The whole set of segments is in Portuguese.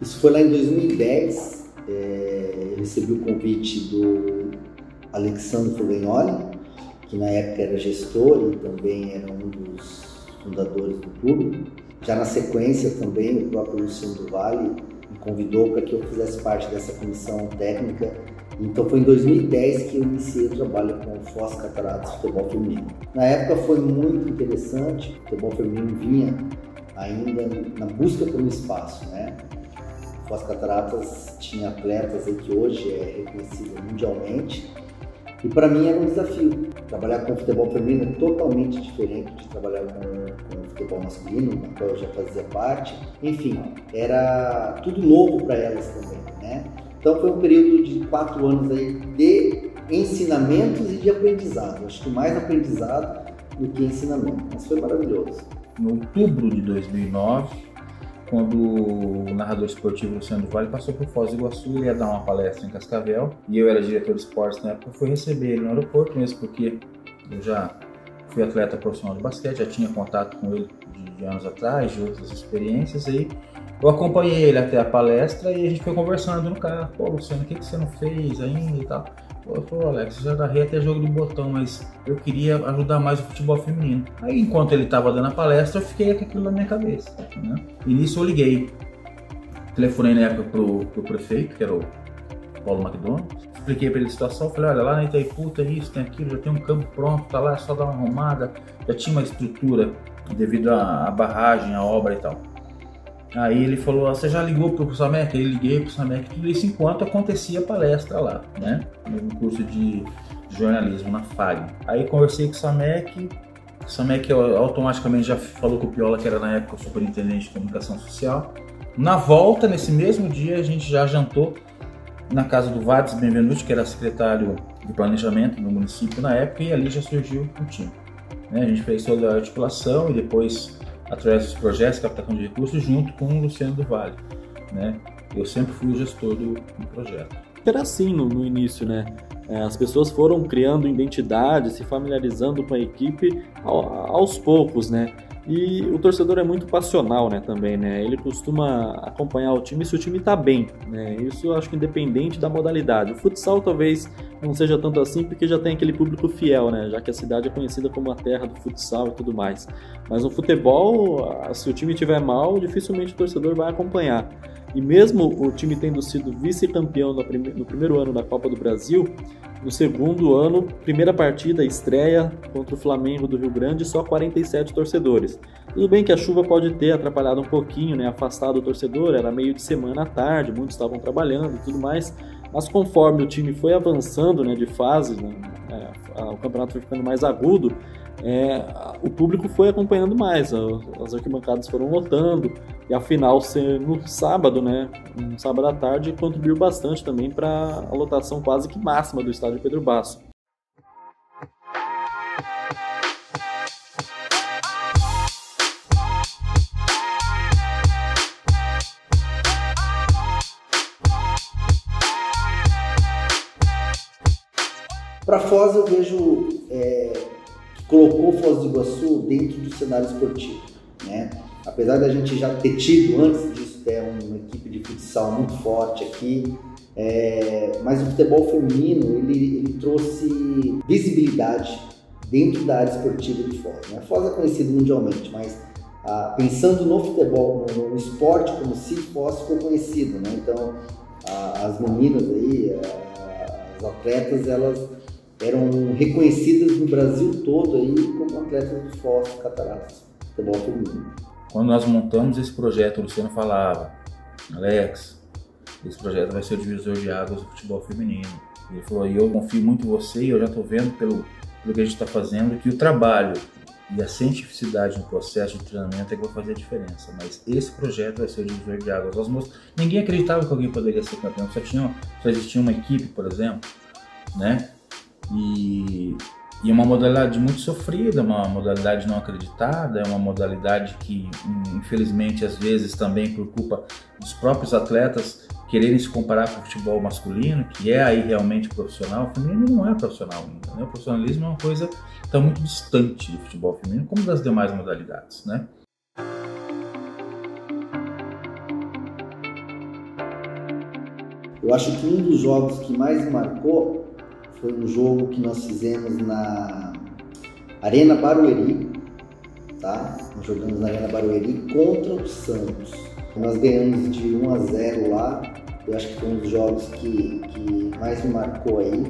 Isso foi lá em 2010, eu recebi o convite do Alexandre Fugagnoli, que na época era gestor e também era um dos fundadores do clube. Já na sequência também o próprio Luciano do Vale me convidou para que eu fizesse parte dessa comissão técnica. Então foi em 2010 que eu iniciei o trabalho com o Foz Cataratas Futebol Feminino. Na época foi muito interessante, o futebol feminino vinha ainda na busca por um espaço, né? O Foz Cataratas tinha atletas aí que hoje é reconhecido mundialmente e para mim era um desafio. Trabalhar com o futebol feminino é totalmente diferente de trabalhar com o futebol masculino, na qual eu já fazia parte. Enfim, era tudo novo para elas também, né? Então foi um período de 4 anos aí de ensinamentos e de aprendizado. Acho que mais aprendizado do que ensinamento, mas foi maravilhoso. Em outubro de 2009, quando o narrador esportivo Luciano do Vale passou por Foz do Iguaçu, ele ia dar uma palestra em Cascavel, e eu era diretor de esportes na época, fui receber ele no aeroporto, mesmo porque eu já fui atleta profissional de basquete, já tinha contato com ele de anos atrás, de outras experiências, e eu acompanhei ele até a palestra e a gente foi conversando no carro. Pô, Luciano, o que você não fez ainda e tal? Pô, Alex, eu já agarrei até jogo de botão, mas eu queria ajudar mais o futebol feminino. Aí, enquanto ele estava dando a palestra, eu fiquei com aquilo na minha cabeça, né? E nisso eu liguei. Telefonei na época pro prefeito, que era o Paulo McDonald. Expliquei para ele a situação, falei, olha, lá na Itaipu tem isso, tem aquilo, já tem um campo pronto, tá lá, é só dar uma arrumada. Já tinha uma estrutura devido à barragem, à obra e tal. Aí ele falou, você já ligou pro Samec? Eu liguei pro Samec, tudo isso enquanto acontecia a palestra lá, né? No curso de jornalismo na FAG. Aí conversei com o Samec automaticamente já falou com o Piola, que era na época o superintendente de comunicação social. Na volta, nesse mesmo dia, a gente já jantou na casa do Vades Benvenuti, que era secretário de planejamento no município na época, e ali já surgiu o time. A gente fez toda a articulação e depois, através dos projetos, captação de recursos, junto com o Luciano do Vale, né? Eu sempre fui o gestor do projeto. Era assim no início, né? As pessoas foram criando identidade, se familiarizando com a equipe aos poucos, né? E o torcedor é muito passional, né, também, né? Ele costuma acompanhar o time se o time tá bem, né? Isso eu acho que independente da modalidade. O futsal talvez não seja tanto assim porque já tem aquele público fiel, né? Já que a cidade é conhecida como a terra do futsal e tudo mais. Mas no futebol, se o time estiver mal, dificilmente o torcedor vai acompanhar. E mesmo o time tendo sido vice-campeão no primeiro ano da Copa do Brasil, no segundo ano, primeira partida, estreia contra o Flamengo do Rio Grande, só 47 torcedores. Tudo bem que a chuva pode ter atrapalhado um pouquinho, né, afastado o torcedor, era meio de semana à tarde, muitos estavam trabalhando e tudo mais, mas conforme o time foi avançando, né, de fase, né, o campeonato foi ficando mais agudo, o público foi acompanhando mais, as arquibancadas foram lotando, e a final ser no sábado, né, um sábado à tarde, contribuiu bastante também para a lotação quase que máxima do estádio Pedro Basso. Para Foz eu vejo que colocou Foz do Iguaçu dentro do cenário esportivo, né? Apesar da gente já ter tido antes disso uma equipe de futsal muito forte aqui, mas o futebol feminino ele trouxe visibilidade dentro da área esportiva de Foz, né? Foz é conhecido mundialmente, mas pensando no futebol, no esporte como se Foz ficou conhecido, né? Então as meninas aí, as atletas, elas eram reconhecidas no Brasil todo aí como atletas do Foz Cataratas, futebol feminino. Quando nós montamos esse projeto, o Luciano falava, Alex, esse projeto vai ser o divisor de águas do futebol feminino. Ele falou, e eu confio muito em você e eu já estou vendo pelo que a gente está fazendo que o trabalho e a cientificidade no processo de treinamento é que vai fazer a diferença. Mas esse projeto vai ser o divisor de águas. Ninguém acreditava que alguém poderia ser campeão, só existia uma equipe, por exemplo, né? E é uma modalidade muito sofrida, uma modalidade não acreditada, é uma modalidade que, infelizmente, às vezes também por culpa dos próprios atletas quererem se comparar com o futebol masculino, que é aí realmente profissional. O feminino não é profissional ainda, né? O profissionalismo é uma coisa que está muito distante do futebol feminino, como das demais modalidades, né? Eu acho que um dos jogos que mais me marcou foi um jogo que nós fizemos na Arena Barueri, tá? Nós jogamos na Arena Barueri contra o Santos. Nós ganhamos de 1-0 lá. Eu acho que foi um dos jogos que mais me marcou aí.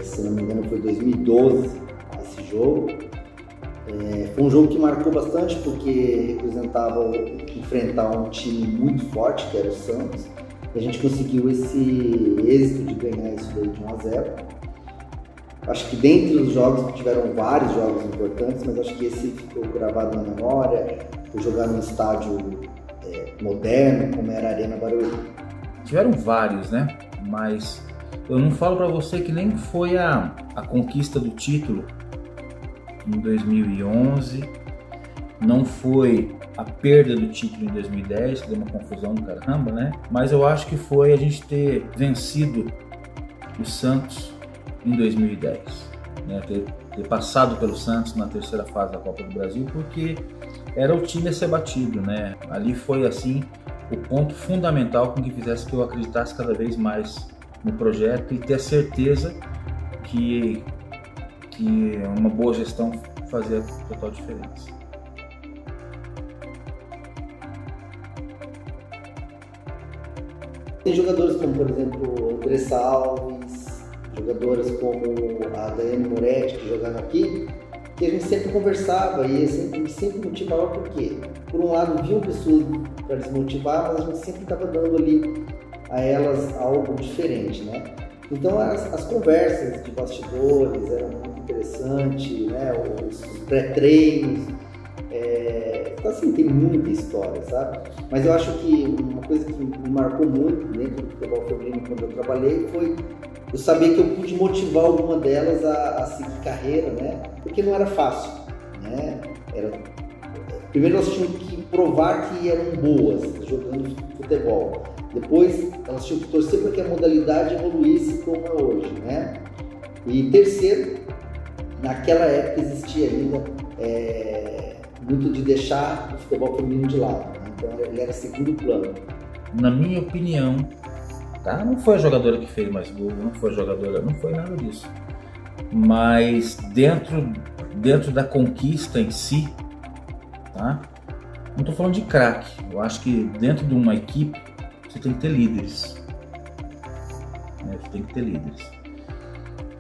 Se não me engano foi 2012 esse jogo. Foi um jogo que marcou bastante porque representava enfrentar um time muito forte, que era o Santos. E a gente conseguiu esse êxito de ganhar isso daí de 1-0. Acho que dentre os jogos, tiveram vários jogos importantes, mas acho que esse ficou gravado na memória, por jogar num estádio moderno, como era a Arena Barueri. Tiveram vários, né? Mas eu não falo para você que nem foi a conquista do título em 2011, não foi a perda do título em 2010, que deu uma confusão do caramba, né? Mas eu acho que foi a gente ter vencido o Santos em 2010, né? Ter passado pelo Santos na terceira fase da Copa do Brasil, porque era o time a ser batido, né? Ali foi assim o ponto fundamental com que fizesse que eu acreditasse cada vez mais no projeto e ter a certeza que uma boa gestão fazia total diferença. Tem jogadores como, por exemplo, Andressa Alves, jogadoras como a Daiane Moretti, que jogaram aqui, que a gente sempre conversava e sempre motivava, porque, por um lado, viam pessoas para desmotivar, mas a gente sempre estava dando ali a elas algo diferente, né? Então, as conversas de bastidores eram muito interessantes, né? Os pré-treinos, assim, tem muita história, sabe? Mas eu acho que uma coisa que me marcou muito dentro do futebol feminino quando eu trabalhei foi eu saber que eu pude motivar alguma delas a seguir carreira, né? Porque não era fácil, né? Primeiro elas tinham que provar que eram boas jogando futebol. Depois elas tinham que torcer para que a modalidade evoluísse como é hoje, né? E terceiro, naquela época existia ainda muito de deixar o futebol feminino de lado, né? Então ele era segundo plano. Na minha opinião, tá? Não foi a jogadora que fez mais gol, não foi a jogadora, não foi nada disso. Mas dentro da conquista em si, tá? Não estou falando de craque. Eu acho que dentro de uma equipe você tem que ter líderes. Você tem que ter líderes.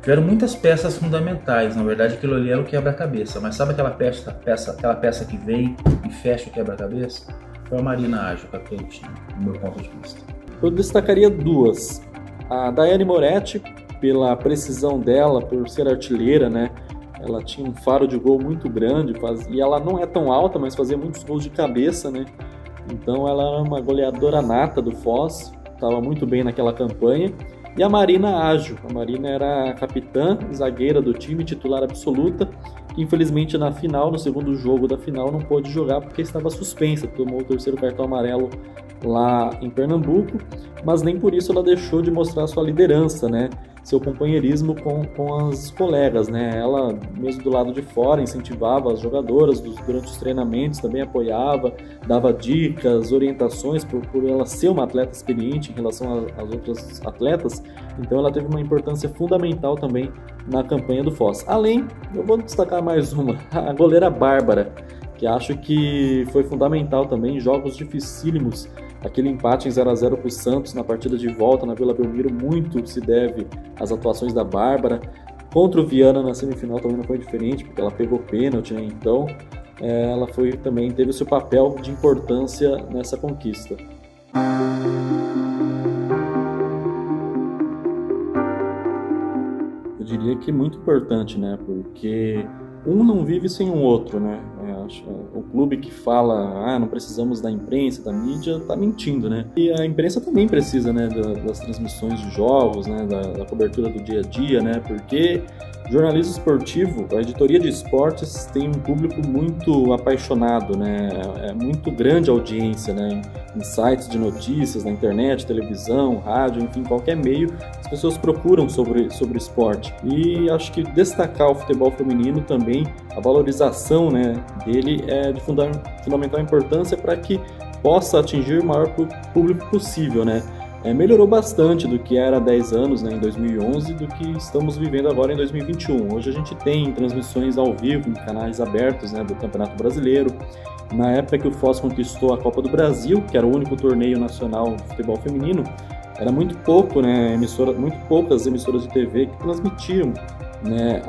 Tiveram muitas peças fundamentais, na verdade aquilo ali era o quebra-cabeça, mas sabe aquela peça que vem e fecha o quebra-cabeça? Foi a Marina Ágio, capitã do time, do meu ponto de vista. Eu destacaria duas. A Daiane Moretti, pela precisão dela, por ser artilheira, né? Ela tinha um faro de gol muito grande, e ela não é tão alta, mas fazia muitos gols de cabeça, né? Então ela era uma goleadora nata do Foz, estava muito bem naquela campanha. E a Marina Ágio. A Marina era a capitã, zagueira do time, titular absoluta, que infelizmente na final, no segundo jogo da final, não pôde jogar porque estava suspensa, tomou o terceiro cartão amarelo lá em Pernambuco, mas nem por isso ela deixou de mostrar sua liderança, né? Seu companheirismo com as colegas, né? Ela, mesmo do lado de fora, incentivava as jogadoras durante os treinamentos, também apoiava, dava dicas, orientações, por ela ser uma atleta experiente em relação às outras atletas. Então ela teve uma importância fundamental também na campanha do Foz. Além, eu vou destacar mais uma, a goleira Bárbara, que acho que foi fundamental também em jogos dificílimos. Aquele empate em 0-0 para o Santos na partida de volta na Vila Belmiro muito se deve às atuações da Bárbara. Contra o Viana na semifinal também não foi diferente, porque ela pegou pênalti, né? Então ela também teve o seu papel de importância nessa conquista. Eu diria que muito importante, né? Porque um não vive sem o outro, né? O clube que fala, não precisamos da imprensa, da mídia, tá mentindo, né? E a imprensa também precisa, né, das transmissões de jogos, né, da cobertura do dia a dia, né? Porque jornalismo esportivo, a editoria de esportes tem um público muito apaixonado, né? É muito grande a audiência, né? Em sites de notícias, na internet, televisão, rádio, enfim, qualquer meio, as pessoas procuram sobre esporte. E acho que destacar o futebol feminino também, a valorização, né, dele é de fundamental importância para que possa atingir o maior público possível, né? melhorou bastante do que era há 10 anos, né, em 2011, do que estamos vivendo agora em 2021. Hoje a gente tem transmissões ao vivo em canais abertos, né, do Campeonato Brasileiro. Na época que o Foz conquistou a Copa do Brasil, que era o único torneio nacional de futebol feminino, era muito pouco, né, muito poucas emissoras de TV que transmitiam, né,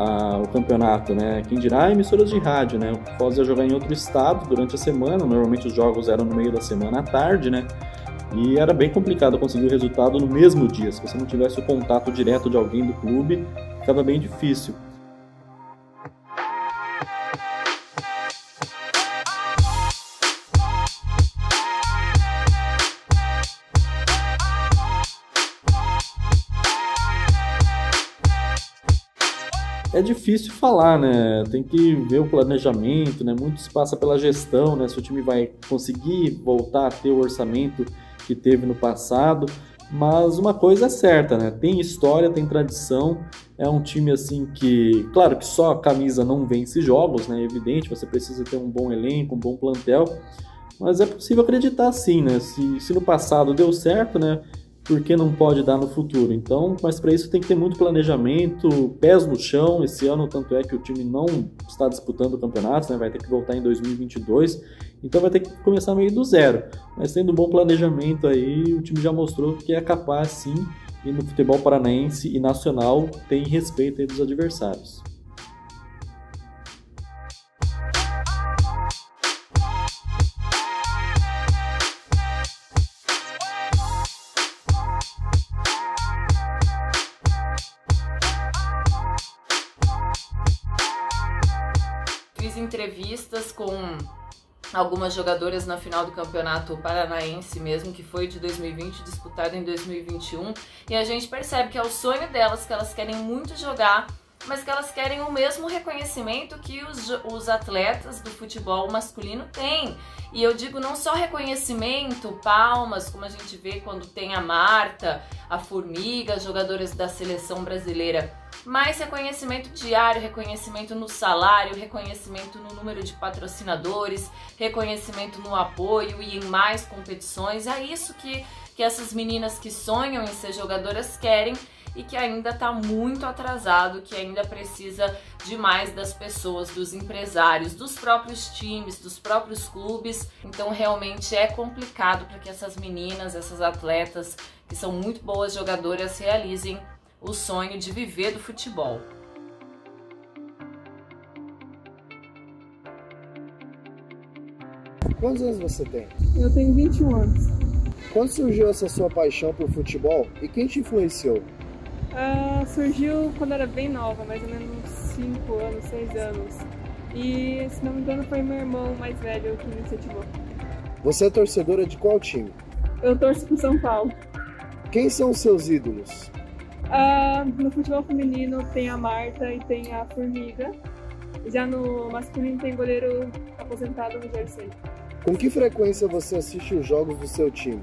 o campeonato, né? Quem dirá emissoras de rádio, né? O Foz ia jogar em outro estado durante a semana, normalmente os jogos eram no meio da semana à tarde, né? E era bem complicado conseguir o resultado no mesmo dia. Se você não tivesse o contato direto de alguém do clube, ficava bem difícil. É difícil falar, né? Tem que ver o planejamento, né? Muito se passa pela gestão, né? Se o time vai conseguir voltar a ter o orçamento que teve no passado. Mas uma coisa é certa, né? Tem história, tem tradição. É um time assim que, claro que só a camisa não vence jogos, né? É evidente, você precisa ter um bom elenco, um bom plantel. Mas é possível acreditar sim, né? Se no passado deu certo, né? Por que não pode dar no futuro? Então, mas para isso tem que ter muito planejamento, pés no chão. Esse ano, tanto é que o time não está disputando campeonatos, né? Vai ter que voltar em 2022, então vai ter que começar meio do zero. Mas tendo um bom planejamento aí, o time já mostrou que é capaz sim, e no futebol paranaense e nacional tem respeito aí dos adversários. Fiz entrevistas com algumas jogadoras na final do Campeonato Paranaense mesmo, que foi de 2020, disputado em 2021, e a gente percebe que é o sonho delas, que elas querem muito jogar, mas que elas querem o mesmo reconhecimento que os atletas do futebol masculino têm. E eu digo não só reconhecimento, palmas, como a gente vê quando tem a Marta, a Formiga, jogadoras da seleção brasileira, mas reconhecimento diário, reconhecimento no salário, reconhecimento no número de patrocinadores, reconhecimento no apoio e em mais competições. É isso que essas meninas que sonham em ser jogadoras querem e que ainda está muito atrasado, que ainda precisa demais das pessoas, dos empresários, dos próprios times, dos próprios clubes. Então realmente é complicado para que essas meninas, essas atletas que são muito boas jogadoras realizem o sonho de viver do futebol. Quantos anos você tem? Eu tenho 21 anos. Quando surgiu essa sua paixão por futebol e quem te influenciou? Surgiu quando eu era bem nova, mais ou menos 5 anos, 6 anos. E, se não me engano, foi meu irmão mais velho que me incentivou. Você é torcedora de qual time? Eu torço pro São Paulo. Quem são os seus ídolos? No futebol feminino tem a Marta e tem a Formiga. Já no masculino tem goleiro aposentado, no Jersey. Com que frequência você assiste os jogos do seu time?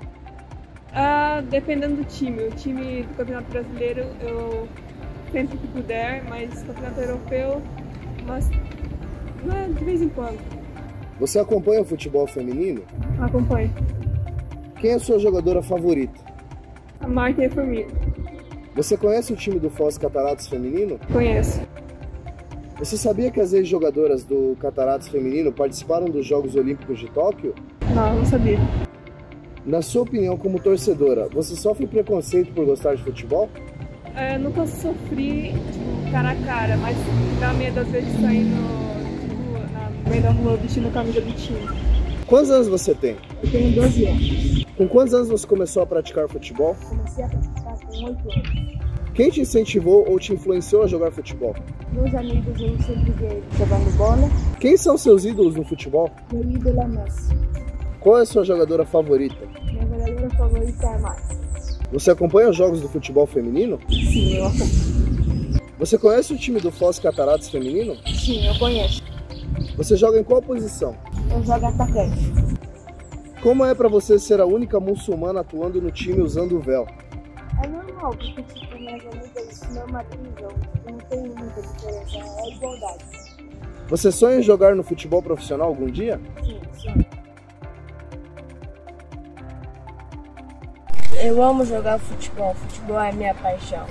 Dependendo do time. O time do Campeonato Brasileiro eu sempre que puder, mas Campeonato Europeu, mas de vez em quando. Você acompanha o futebol feminino? Acompanho. Quem é a sua jogadora favorita? A Marta e a Formiga. Você conhece o time do Foz Cataratas Feminino? Conheço. Você sabia que as ex-jogadoras do Cataratas Feminino participaram dos Jogos Olímpicos de Tóquio? Não sabia. Na sua opinião, como torcedora, você sofre preconceito por gostar de futebol? Nunca sofri, cara a cara, mas dá medo às vezes de sair no meio da rua vestindo a camisa do time. Quantos anos você tem? Eu tenho 12 anos. Com quantos anos você começou a praticar futebol? Comecei a praticar com 8 anos. Quem te incentivou ou te influenciou a jogar futebol? Meus amigos, eu sempre vi eles jogando bola. Quem são seus ídolos no futebol? Meu ídolo é Messi. Qual é a sua jogadora favorita? Minha jogadora favorita é a Marta. Você acompanha os jogos do futebol feminino? Sim, eu acompanho. Você conhece o time do Foz Cataratas Feminino? Sim, eu conheço. Você joga em qual posição? Eu jogo atacante. Como é pra você ser a única muçulmana atuando no time usando o véu? É normal, porque minhas amigas normatizam, não tem muita diferença, é igualdade. Você sonha em jogar no futebol profissional algum dia? Sim, sim. Eu amo jogar futebol, futebol é minha paixão.